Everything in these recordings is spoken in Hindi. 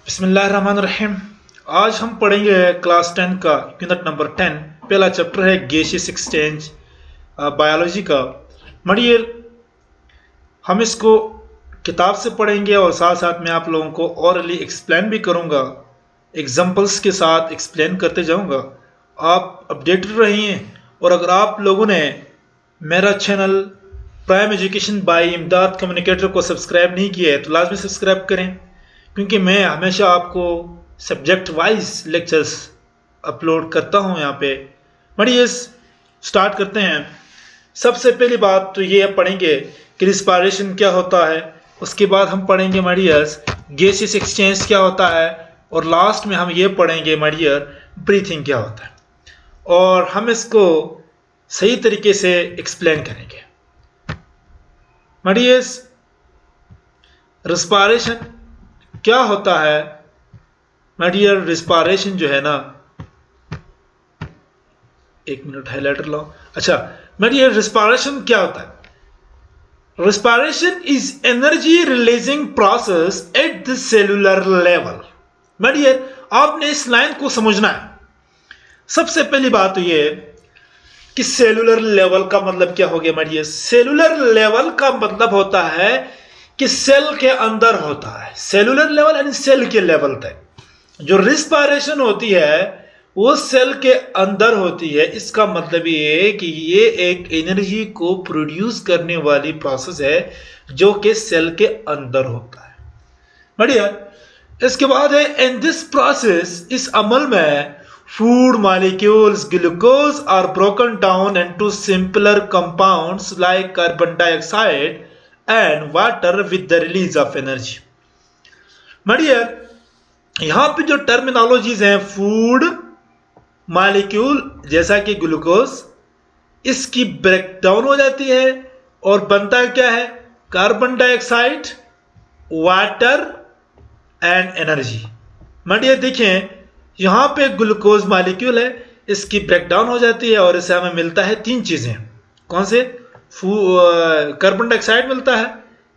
बिस्मिल्लाहिर्रहमानिर्रहीम। आज हम पढ़ेंगे क्लास 10 का यूनिट नंबर 10। पहला चैप्टर है गैसियस एक्सचेंज बायोलॉजी का। मडियर हम इसको किताब से पढ़ेंगे और साथ साथ मैं आप लोगों को ऑरली एक्सप्लेन भी करूंगा, एग्जांपल्स के साथ एक्सप्लेन करते जाऊंगा। आप अपडेटेड रहिए और अगर आप लोगों ने मेरा चैनल प्राइम एजुकेशन बाय इमदाद कम्युनिकेटर को सब्सक्राइब नहीं किया है तो लाजमी सब्सक्राइब करें, क्योंकि मैं हमेशा आपको सब्जेक्ट वाइज लेक्चर्स अपलोड करता हूं यहाँ पे। बढ़िए, स्टार्ट करते हैं। सबसे पहली बात तो ये पढ़ेंगे कि रिस्पायरेशन क्या होता है, उसके बाद हम पढ़ेंगे मडियर्स गैसियस एक्सचेंज क्या होता है, और लास्ट में हम ये पढ़ेंगे मडियर ब्रीथिंग क्या होता है, और हम इसको सही तरीके से एक्सप्लेन करेंगे। मडियर्स, रिस्पायरेशन क्या होता है? मडियर रिस्पायरेशन जो है ना, एक मिनट हाइलाइटर लो। अच्छा, मडियर रिस्पायरेशन क्या होता है? Respiration is energy releasing process at the cellular level. My dear आपने इस लाइन को समझना है। सबसे पहली बात तो ये है कि सेलुलर लेवल का मतलब क्या हो गया मडियर? सेलुलर लेवल का मतलब होता है कि सेल के अंदर होता है। सेलुलर लेवल यानी सेल के लेवल तक जो रिस्पायरेशन होती है वो सेल के अंदर होती है। इसका मतलब ये है कि ये एक एनर्जी को प्रोड्यूस करने वाली प्रोसेस है जो कि सेल के अंदर होता है। बढ़िया, इसके बाद है इन दिस प्रोसेस, इस अमल में food molecules glucose are broken down into simpler compounds like carbon dioxide and water with the release of energy. My dear यहां पे जो टर्मिनोलॉजीज हैं, फूड मॉलिक्यूल जैसा कि ग्लूकोज, इसकी ब्रेकडाउन हो जाती है और बनता क्या है? Carbon dioxide, water and energy. My dear देखें, यहां पे ग्लूकोज मॉलिक्यूल है, इसकी ब्रेकडाउन हो जाती है और इससे हमें मिलता है तीन चीजें। कौन से? कार्बन डाइऑक्साइड मिलता है,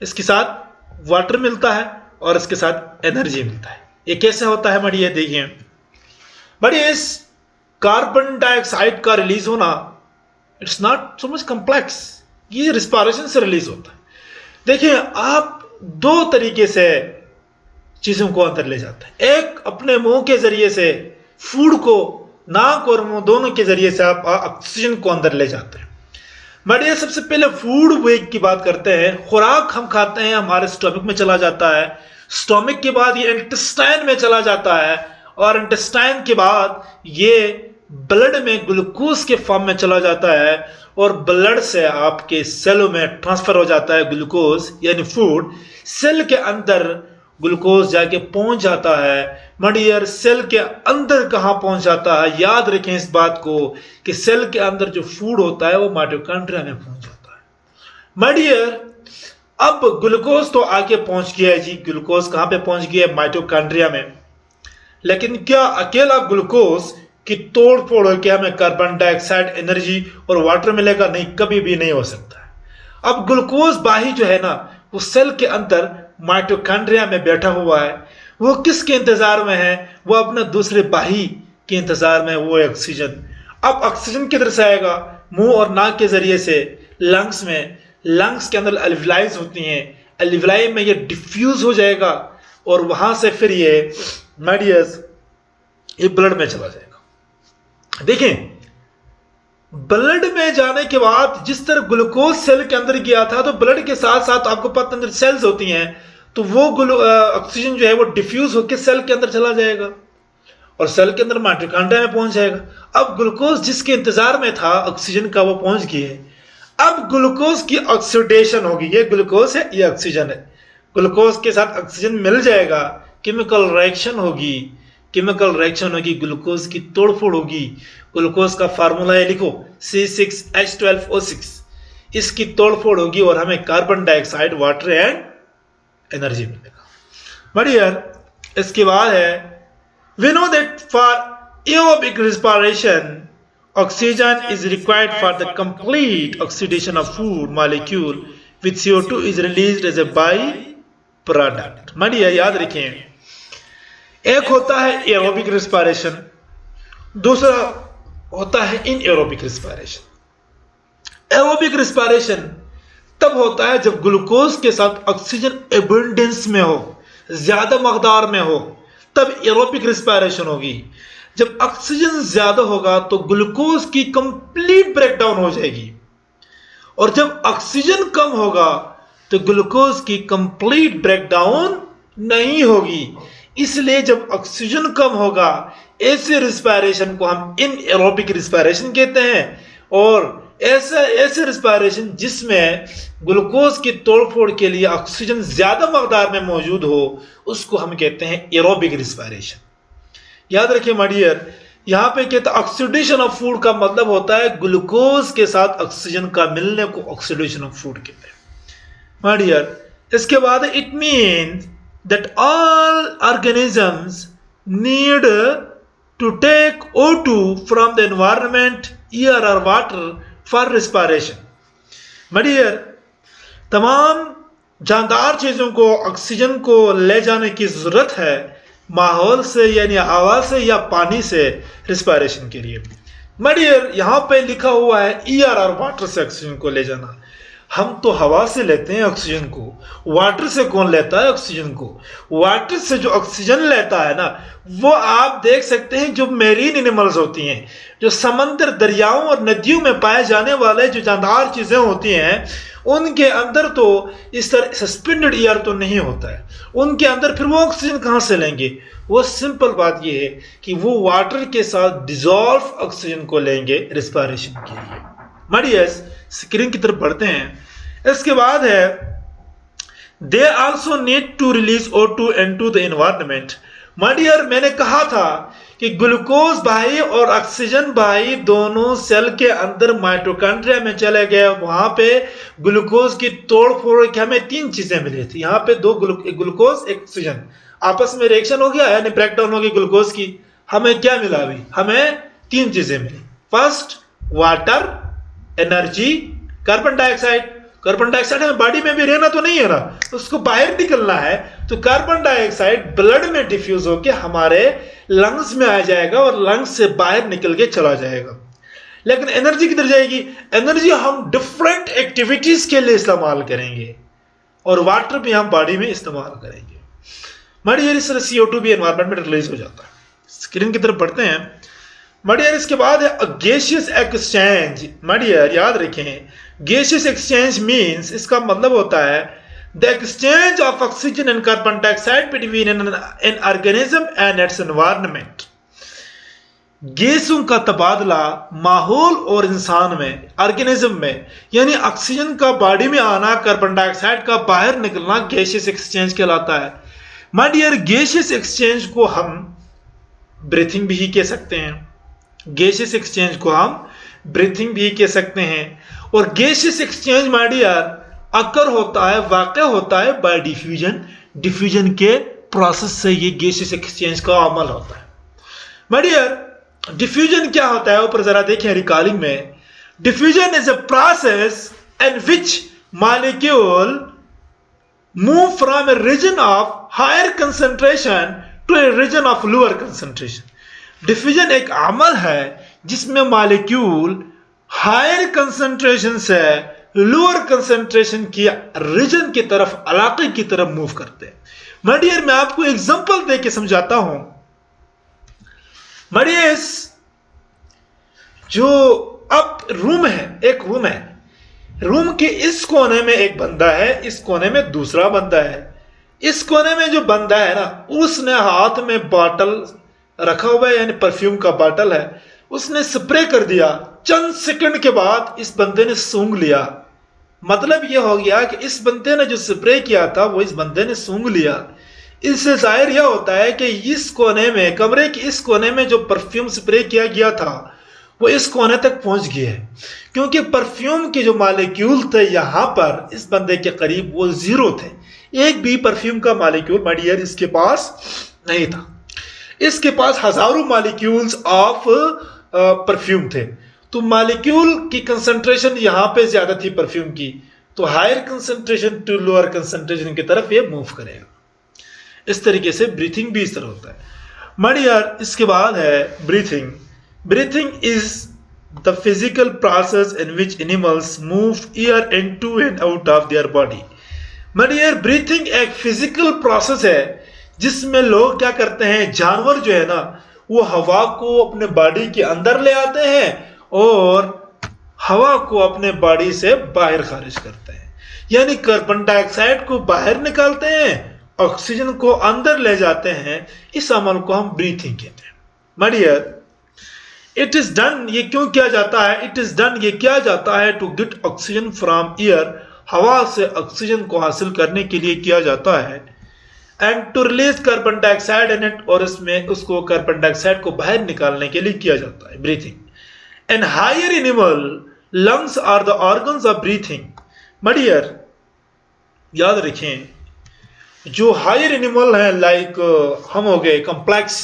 इसके साथ वाटर मिलता है और इसके साथ एनर्जी मिलता है। ये कैसे होता है मडियर? देखिए बढ़िया, इस कार्बन डाइऑक्साइड का रिलीज होना it's not so much complex, ये रिस्पायरेशन से रिलीज होता है। देखिए, आप दो तरीके से चीजों को अंदर ले जाते हैं। एक अपने मुंह के जरिए से, फूड को नाक और मुंह दोनों के जरिए से आप ऑक्सीजन को अंदर ले जाते हैं। बढ़िया, सबसे पहले फूड वेग की बात करते हैं। खुराक हम खाते हैं, हमारे स्टोमक में चला जाता है, स्टोमक के बाद ये इंटेस्टाइन में चला जाता है और इंटेस्टाइन के बाद ये ब्लड में ग्लूकोज के फॉर्म में चला जाता है और ब्लड से आपके सेलों में ट्रांसफर हो जाता है ग्लूकोज यानी फूड। सेल के अंदर ग्लूकोज जाके पहुंच जाता है। मडियर सेल के अंदर कहां पहुंच जाता है? याद रखें इस बात को कि सेल के अंदर जो फूड होता है वो माइटोकॉन्ड्रिया में पहुंच जाता है। मडियर अब ग्लूकोज तो आके पहुंच गया है जी। ग्लूकोज कहां पे पहुंच गया है? माइटोकॉन्ड्रिया में। लेकिन क्या अकेला ग्लूकोज की तोड़ फोड़ होकर हमें कार्बन डाइऑक्साइड, एनर्जी और वाटर मिलेगा? नहीं, कभी भी नहीं हो सकता है। अब ग्लूकोज बाही जो है ना, वो सेल के अंदर माइटोकॉन्ड्रिया में बैठा हुआ है। वो किसके इंतजार में है? वो अपने दूसरे बाही के इंतजार में, वो ऑक्सीजन। अब ऑक्सीजन किधर से आएगा? मुंह और नाक के जरिए से लंग्स में। लंग्स के अंदर एल्विलाइज होती हैं, एल्विलाई में ये डिफ्यूज हो जाएगा और वहां से फिर ये मेडियस ये ब्लड में चला जाएगा। देखें, ब्लड में जाने के बाद जिस तरह ग्लूकोज सेल के अंदर गया था, तो ब्लड के साथ साथ आपको पता अंदर सेल्स होती हैं, तो वो ऑक्सीजन जो है वो डिफ्यूज होकर सेल के अंदर चला जाएगा और सेल के अंदर माइटोकॉन्ड्रिया में पहुंच जाएगा। अब ग्लूकोज जिसके इंतजार में था ऑक्सीजन का, वो पहुंच गया है। अब ग्लूकोज की ऑक्सीडेशन होगी। ये ग्लूकोज है, ये ऑक्सीजन है। ग्लूकोज के साथ ऑक्सीजन मिल जाएगा, केमिकल रिएक्शन होगी। केमिकल रिएक्शन होगी, ग्लूकोज की तोड़फोड़ होगी। ग्लूकोज का फार्मूला है, लिखो C6H12O6। इसकी तोड़फोड़ होगी और हमें carbon dioxide, water and energy मिलेगा। बढ़िया, इसके बाद है we know that for aerobic respiration oxygen is required for the complete oxidation of food molecule with CO2 is released as a byproduct। Media याद रखें एक होता है एरोबिक रिस्पायरेशन, दूसरा होता है इनएरोबिक रिस्पायरेशन। एरोबिक रिस्पायरेशन तब होता है जब ग्लूकोज के साथ ऑक्सीजन एबंडेंस में हो, ज्यादा मकदार में हो, तब एरोबिक रिस्पायरेशन होगी। जब ऑक्सीजन ज्यादा होगा तो ग्लूकोज की कंप्लीट ब्रेकडाउन हो जाएगी, और जब ऑक्सीजन कम होगा तो ग्लूकोज की कंप्लीट ब्रेकडाउन नहीं होगी। इसलिए जब ऑक्सीजन कम होगा ऐसे रिस्पायरेशन को हम इनएरोबिक रिस्पायरेशन कहते हैं, और ऐसे रिस्पायरेशन जिसमें ग्लूकोज की तोड़फोड़ के लिए ऑक्सीजन ज्यादा मकदार में मौजूद हो उसको हम कहते हैं एरोबिक रिस्पायरेशन। याद रखिए माय डियर, यहां पे कहते हैं ऑक्सीडेशन ऑफ फूड का मतलब होता है ग्लूकोज के साथ ऑक्सीजन का मिलने को ऑक्सीडेशन ऑफ फूड कहते हैं माय डियर। इसके बाद it means that all organisms need to take O2 from the environment, air or water for respiration. My dear, तमाम जानदार चीजों को ऑक्सीजन को ले जाने की जरूरत है माहौल से, यानी हवा से या पानी से रिस्पायरेशन के लिए। मडियर, यहां पे लिखा हुआ है एयर और वाटर से ऑक्सीजन को ले जाना। हम तो हवा से लेते हैं ऑक्सीजन को, वाटर से कौन लेता है ऑक्सीजन को? वाटर से जो ऑक्सीजन लेता है ना, वो आप देख सकते हैं जो मेरीन एनिमल्स होती हैं, जो समंदर, दरियाओं और नदियों में पाए जाने वाले जो जानदार चीजें होती हैं, उनके अंदर तो इस तरह सस्पेंडेड एयर तो नहीं होता है। उनके अंदर फिर वो ऑक्सीजन कहां से लेंगे? वो सिंपल बात ये है कि वो वाटर के साथ डिजॉल्व ऑक्सीजन को लेंगे रिस्पायरेशन के लिए। मडियस, स्क्रीन की तरफ बढ़ते हैं। इसके बाद है they also need to release O2 into the environment. My dear, मैंने कहा था कि ग्लूकोज भाई और ऑक्सीजन भाई दोनों सेल के अंदर माइटोकॉन्ड्रिया में चले गए। वहां पे ग्लूकोज की तोड़ फोड़ के हमें तीन चीजें मिली थी। यहाँ पे दो ग्लूकोज एक ऑक्सीजन आपस में रिएक्शन हो गया, यानी ब्रेकडाउन हो गई ग्लूकोज की। हमें क्या मिला? अभी हमें तीन चीजें मिली। First, water, energy, carbon dioxide. Carbon dioxide हमें बॉडी में भी रहना तो नहीं है ना, तो उसको बाहर निकलना है, तो कार्बन डाइऑक्साइड ब्लड में डिफ्यूज होकर हमारे लंग्स में आ जाएगा और लंग्स से बाहर निकल के चला जाएगा। लेकिन एनर्जी किधर जाएगी? एनर्जी हम डिफरेंट एक्टिविटीज के लिए इस्तेमाल करेंगे, और वाटर भी हम बॉडी में इस्तेमाल करेंगे। मडियर, इस तरह CO2 भी एनवायरमेंट में रिलीज हो जाता है। स्क्रीन की तरफ बढ़ते हैं। मडियर, इसके बाद है गैसियस एक्सचेंज। मडियर, याद रखें, गैसियस एक्सचेंज मींस, इसका मतलब होता है the exchange of oxygen and carbon dioxide between an organism and it's environment. गैसों का तबादला माहौल और इंसान में, ऑर्गेनिज्म में, यानी ऑक्सीजन का बॉडी में आना, कार्बन डाइऑक्साइड का बाहर निकलना गैसियस एक्सचेंज कहलाता है। माय डियर, गैसियस एक्सचेंज को हम ब्रीथिंग भी कह सकते हैं, गैसियस एक्सचेंज को हम ब्रीथिंग भी कह सकते हैं। और गैसियस एक्सचेंज माय डियर अकर होता है, वाक़ होता है बाय डिफ्यूजन। डिफ्यूजन के प्रोसेस से ये गैसियस एक्सचेंज का अमल होता है। माय डियर, डिफ्यूजन क्या होता है ऊपर जरा देखें रिकॉर्डिंग में। Diffusion is a process in which molecule move from a region of higher concentration to a region of lower concentration. Diffusion एक अमल है जिसमें मॉलिक्यूल हायर कंसंट्रेशन से लोअर कंसंट्रेशन की रीजन की तरफ, इलाके की तरफ मूव करते हैं। माय डियर, मैं आपको एग्जांपल दे के समझाता हूं। माय डियर, जो अब रूम है, एक रूम है, रूम के इस कोने में एक बंदा है, इस कोने में दूसरा बंदा है। इस कोने में जो बंदा है ना, उसने हाथ में बॉटल रखा हुआ है, यानी परफ्यूम का बॉटल है, उसने स्प्रे कर दिया। चंद सेकंड के बाद इस बंदे ने सूंघ लिया। मतलब यह हो गया कि इस बंदे ने जो स्प्रे किया था वो इस बंदे ने सूंघ लिया। इससे जाहिर यह होता है कि इस कोने में, कमरे के इस कोने में जो परफ्यूम स्प्रे किया गया था वो इस कोने तक पहुंच गया है, क्योंकि परफ्यूम के जो मॉलिक्यूल थे यहां पर इस बंदे के करीब वो जीरो थे। एक भी परफ्यूम का मॉलिक्यूल माय डियर इसके पास नहीं था। इसके पास हजारों मॉलिक्यूल्स ऑफ परफ्यूम थे। तो मॉलिक्यूल की कंसंट्रेशन यहां पे ज्यादा थी परफ्यूम की, तो higher concentration to lower concentration की तरफ ये मूव करेगा। इस तरीके से ब्रीथिंग भी इस तरह होता है। मडियर इसके बाद है breathing. Breathing is the physical process in which animals move air into and out of their body. My dear breathing एक फिजिकल प्रोसेस है जिसमें लोग क्या करते हैं, जानवर जो है ना वो हवा को अपने बॉडी के अंदर ले आते हैं और हवा को अपने बॉडी से बाहर खारिज करते हैं, यानी कार्बन डाइऑक्साइड को बाहर निकालते हैं, ऑक्सीजन को अंदर ले जाते हैं। इस अमल को हम ब्रीथिंग कहते हैं। मडियर इट इज डन, ये क्यों किया जाता है? इट इज डन, ये किया जाता है to get oxygen from air, हवा से ऑक्सीजन को हासिल करने के लिए किया जाता है, and to release carbon dioxide in it, और इसमें उसको कार्बन डाइऑक्साइड को बाहर निकालने के लिए किया जाता है breathing. And higher animal lungs are the organs of breathing. My dear याद रखें, जो हायर एनिमल है लाइक हम हो गए कॉम्प्लेक्स,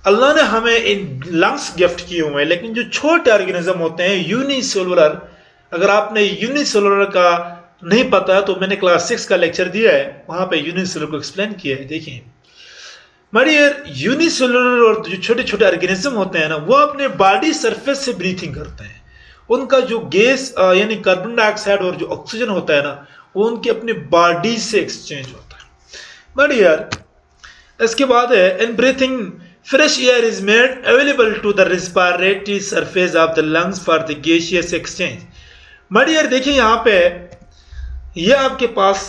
अल्लाह ने हमें इन लंग्स गिफ्ट किए हुए हैं, लेकिन जो छोटे ऑर्गेनिज्म होते हैं यूनिसेलुलर, अगर आपने यूनिसेलुलर का नहीं पता है तो मैंने क्लास 6 का लेक्चर दिया है, वहां पे यूनिसेलुलर को एक्सप्लेन किया है, देखिए। मडियर यूनिसेलुलर और जो छोटे छोटे ऑर्गेनिज्म होते हैं ना वो अपने बॉडी सरफेस से ब्रीथिंग करते हैं। उनका जो गैस यानी कार्बन डाइऑक्साइड और जो ऑक्सीजन होता है ना वो उनकी अपनी बॉडी से एक्सचेंज होता है। मडियर इसके बाद है in breathing fresh air is made available to the respiratory surface of the lungs for the gaseous exchange. My dear देखिए यहां पे ये आपके पास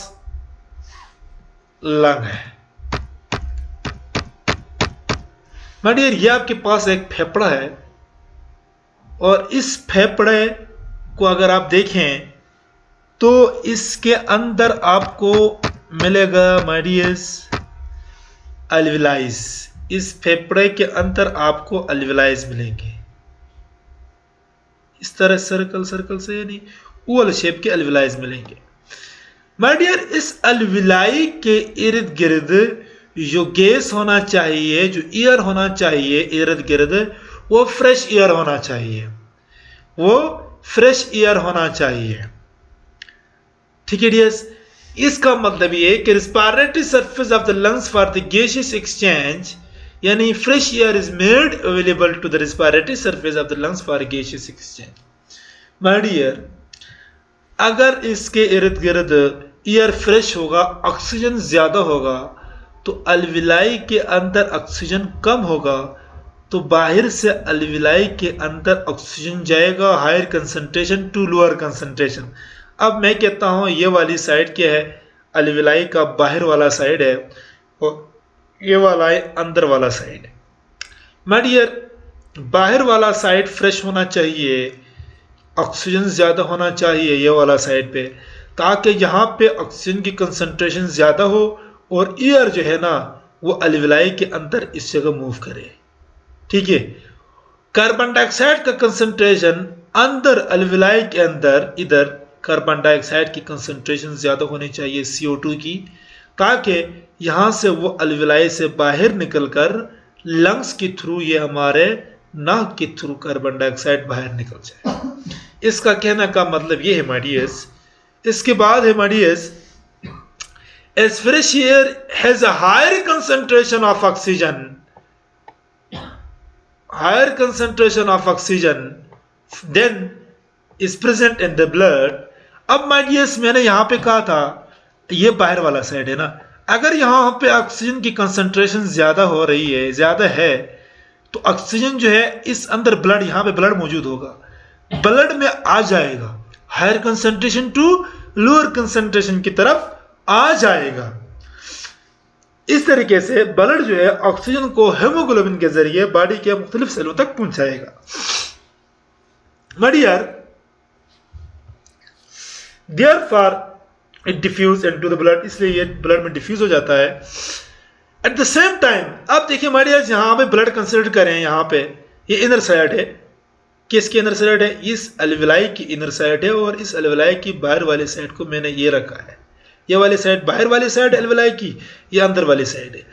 लंग है, मडियर ये आपके पास एक फेफड़ा है, और इस फेफड़े को अगर आप देखें तो इसके अंदर आपको मिलेगा मडियस अल्विलाइज। इस फेफड़े के अंदर आपको अल्विलाइज मिलेंगे, इस तरह सर्कल सर्कल से यानी ओवल शेप के अल्विलाइज मिलेंगे। माय डियर इस अल्विलाई के इर्द गिर्द जो गैस होना चाहिए, जो एयर होना चाहिए इर्द गिर्द, वो फ्रेश एयर होना चाहिए, वो फ्रेश एयर होना चाहिए। ठीक है डियर्स, इसका मतलब ये कि respiratory surface of the lungs for the gaseous exchange, यानी fresh air is made available to the respiratory surface of the lungs for gaseous exchange. My dear अगर इसके इर्द गिर्द एयर फ्रेश होगा, ऑक्सीजन ज्यादा होगा, तो अल्विलाई के अंदर ऑक्सीजन कम होगा, तो बाहर से अल्विलाई के अंदर ऑक्सीजन जाएगा higher concentration to lower concentration. अब मैं कहता हूं ये वाली साइड क्या है, अल्विलाई का बाहर वाला साइड है, और ये वाला है अंदर वाला साइड है। माय डियर बाहर वाला साइड फ्रेश होना चाहिए, ऑक्सीजन ज्यादा होना चाहिए ये वाला साइड पे, ताकि यहाँ पे ऑक्सीजन की कंसंट्रेशन ज्यादा हो और एयर जो है ना वो अल्विलाई के अंदर इस जगह मूव करे। ठीक है, कार्बन डाइऑक्साइड का कंसंट्रेशन अंदर अल्विलाई के अंदर, इधर कार्बन डाइऑक्साइड की कंसंट्रेशन ज्यादा होनी चाहिए CO2 की, ताकि यहां से वो अल्विलाई से बाहर निकलकर लंग्स के थ्रू, ये हमारे नाक के थ्रू कार्बन डाइऑक्साइड बाहर निकल जाए। इसका कहने का मतलब ये है माय डियर्स। इसके बाद है my dears, as fresh air has a higher concentration of oxygen, higher concentration of oxygen then is present in the blood। अब माय डियर्स मैंने यहां पे कहा था ये बाहर वाला साइड है ना, अगर यहां पे ऑक्सीजन की कंसंट्रेशन ज्यादा हो रही है, ज्यादा है, तो ऑक्सीजन जो है इस अंदर ब्लड, यहां पे ब्लड मौजूद होगा, ब्लड में आ जाएगा, higher concentration to lower concentration की तरफ आ जाएगा। इस तरीके से ब्लड जो है ऑक्सीजन को हेमोग्लोबिन के जरिए बॉडी के मुख्तलिफ सेलों तक पहुंचाएगा। My dear therefore it diffuse into the blood, इसलिए ये ब्लड में डिफ्यूज हो जाता है। एट द सेम टाइम अब देखिए मडियर यहां पे ब्लड कंसिडर करें, यहां पे ये इनर साइड है, किसकी इनर साइड है, इस अल्विलाई की इनर साइड है, और इस अल्विलाई की बाहर वाली साइड को मैंने ये रखा है, ये वाली साइड बाहर वाली साइड अल्विलाई की, ये अंदर वाली साइड है।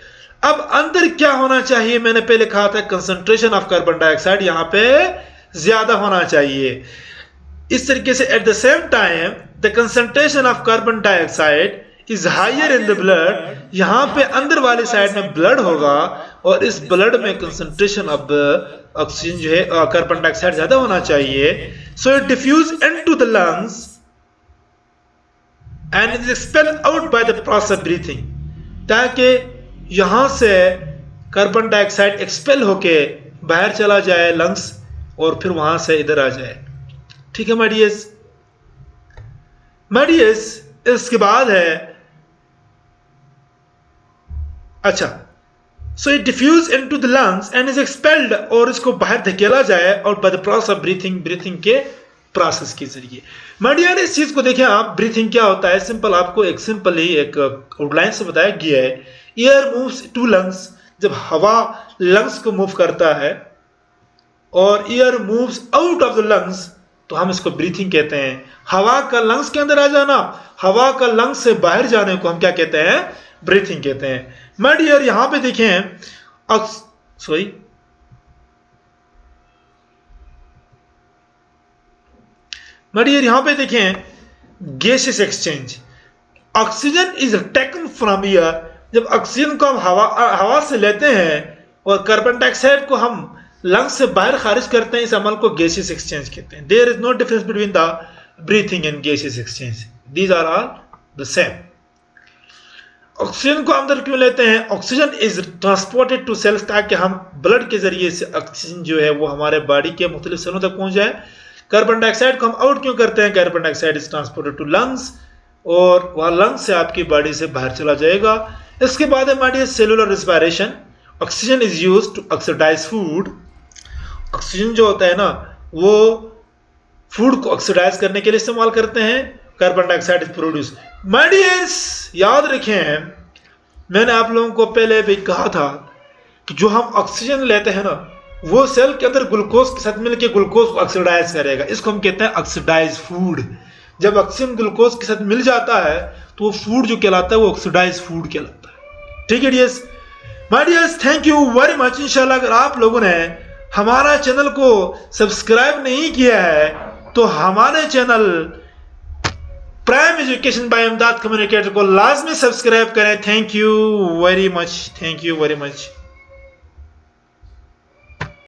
अब अंदर क्या होना चाहिए, मैंने पहले कहा था कंसंट्रेशन ऑफ कार्बन डाइऑक्साइड यहां पे ज्यादा होना चाहिए। इस तरीके से at the same time the concentration of carbon dioxide is higher in the blood, यहाँ पे अंदर वाले साइड में ब्लड होगा और इस ब्लड में कंसंट्रेशन ऑफ ऑक्सीजन जो है कार्बन डाइऑक्साइड ज्यादा होना चाहिए. So it diffuse into the lungs and is expelled out by the process of breathing, ताकि यहां से कार्बन डाइऑक्साइड एक्सपेल होके बाहर चला जाए लंग्स और फिर वहां से इधर आ जाए. ठीक है माइडियस. इसके बाद है अच्छा, so it diffuse into the lungs and is expelled, और इसको बाहर धकेला जाए और by the process of breathing के प्रोसेस के जरिए. माइडियर इस चीज को देखें आप, ब्रीथिंग क्या होता है. सिंपल आपको एक सिंपल ही एक आउटलाइन से बताया गया है. एयर मूव्स टू लंग्स, जब हवा लंग्स को मूव करता है और air moves out of the lungs तो हम इसको ब्रीथिंग कहते हैं. हवा का लंग्स के अंदर आ जाना, हवा का लंग्स से बाहर जाने को हम क्या कहते हैं, ब्रीथिंग कहते हैं. माय डियर यहां पे देखें यहां पे देखें gases exchange. Oxygen is taken from air, जब ऑक्सीजन को हम हवा से लेते हैं और कार्बन डाइऑक्साइड को हम लंग्स से बाहर खारिज करते हैं, इस अमल को गैसेस एक्सचेंज कहते हैं. There is no difference between the breathing and gases exchange, these are all the same. Oxygen को अंदर क्यों लेते हैं, oxygen is transported to cells, ताकि हम ब्लड के जरिए से ऑक्सीजन जो है वो हमारे बॉडी के मुख्तलिफ सेलों तक पहुंच जाए. कार्बन डाइऑक्साइड को हम आउट क्यों करते हैं, carbon dioxide is transported to lungs, और वह लंग्स से आपकी बॉडी से बाहर चला जाएगा. इसके बाद हमारी cellular respiration. Oxygen is used to oxidise food. Oxygen जो होता है ना वो फूड को ऑक्सीडाइज करने के लिए इस्तेमाल करते हैं. Carbon dioxide is produce. My dears याद रखें, मैंने आप लोगों को पहले भी कहा था कि जो हम ऑक्सीजन लेते हैं ना वो सेल के अंदर ग्लूकोज के साथ मिलकर ग्लूकोज को ऑक्सीडाइज करेगा. इसको हम कहते हैं ऑक्सीडाइज फूड. जब ऑक्सीजन ग्लूकोज के साथ मिल जाता है तो वो फूड जो कहलाता है वो ऑक्सीडाइज फूड कहलाता है. ठीक है dears. My dears thank you very much. इंशाल्लाह अगर आप लोगों ने हमारा चैनल को सब्सक्राइब नहीं किया है तो हमारे चैनल प्राइम एजुकेशन बाय इमदाद कम्युनिकेटर को लाजमी सब्सक्राइब करें. Thank you very much.